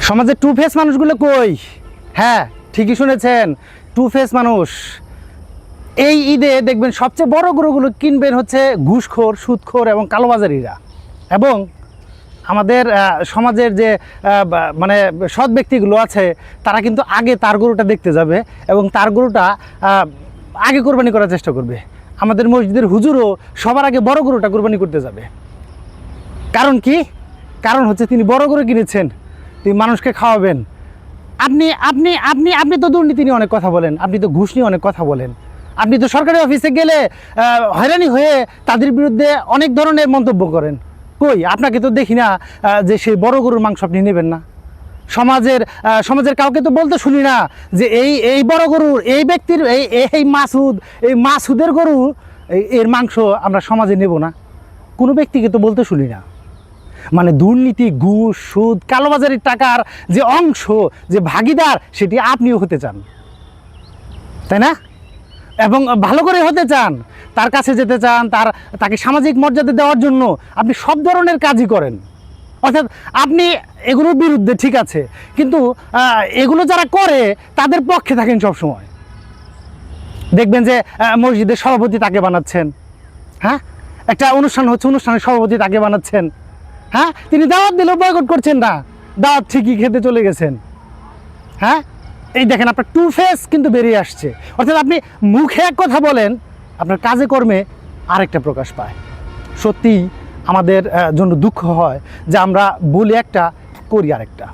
সমাজে to face মানুষগুলো কই? হ্যাঁ, ঠিকই শুনেছেন, টু ফেস মানুষ। এই ঈদে দেখবেন সবচেয়ে বড় গরুগুলো কিনবেন হচ্ছে ঘুষখোর, সুদখোর এবং কালোবাজারিরা। এবং আমাদের সমাজের যে মানে সৎ ব্যক্তিগুলো আছে তারা কিন্তু আগে তার গরুটা দেখতে যাবে এবং তার গরুটা আগে কোরবানি করার চেষ্টা করবে। আমাদের মসজিদের হুজুরও সবার আগে বড় গরুটা কোরবানি করতে যাবে। কারণ কি? কারণ হচ্ছে তিনি বড় গরু কিনেছেন, তিনি মানুষকে খাওয়াবেন। আপনি আপনি আপনি আপনি তো দুর্নীতি নিয়ে অনেক কথা বলেন, আপনি তো ঘুষ নিয়ে অনেক কথা বলেন, আপনি তো সরকারি অফিসে গেলে হয়রানি হয়ে তাদের বিরুদ্ধে অনেক ধরনের মন্তব্য করেন। কই, আপনাকে তো দেখি না যে সেই বড় গরুর মাংস আপনি নেবেন না। সমাজের কাউকে তো বলতে শুনি না যে এই বড় গরুর এই ব্যক্তির এই মাসুদের গরু এর মাংস আমরা সমাজে নেব না। কোনো ব্যক্তিকে তো বলতে শুনি না। মানে দুর্নীতি, ঘুষ, সুদ, কালোবাজারির টাকার যে অংশ, যে ভাগিদার, সেটি আপনিও হতে চান, তাই না? এবং ভালো করে হতে চান, তার কাছে যেতে চান, তাকে সামাজিক মর্যাদা দেওয়ার জন্য আপনি সব ধরনের কাজই করেন। অর্থাৎ আপনি এগুলোর বিরুদ্ধে, ঠিক আছে, কিন্তু এগুলো যারা করে তাদের পক্ষে থাকেন সবসময়। দেখবেন যে মসজিদের সভাপতি তাকে বানাচ্ছেন, হ্যাঁ, একটা অনুষ্ঠান হচ্ছে, অনুষ্ঠানের সভাপতি তাকে বানাচ্ছেন, হ্যাঁ, তিনি দাওয়াত দিলেও বয়কট করছেন না, দাওয়াত ঠিকই খেতে চলে গেছেন। হ্যাঁ, এই দেখেন আপনার টু ফেস কিন্তু বেরিয়ে আসছে। অর্থাৎ আপনি মুখে এক কথা বলেন, আপনার কাজে কর্মে আরেকটা প্রকাশ পায়। সত্যিই আমাদের জন্য দুঃখ হয় যে আমরা বলি একটা, করি আরেকটা।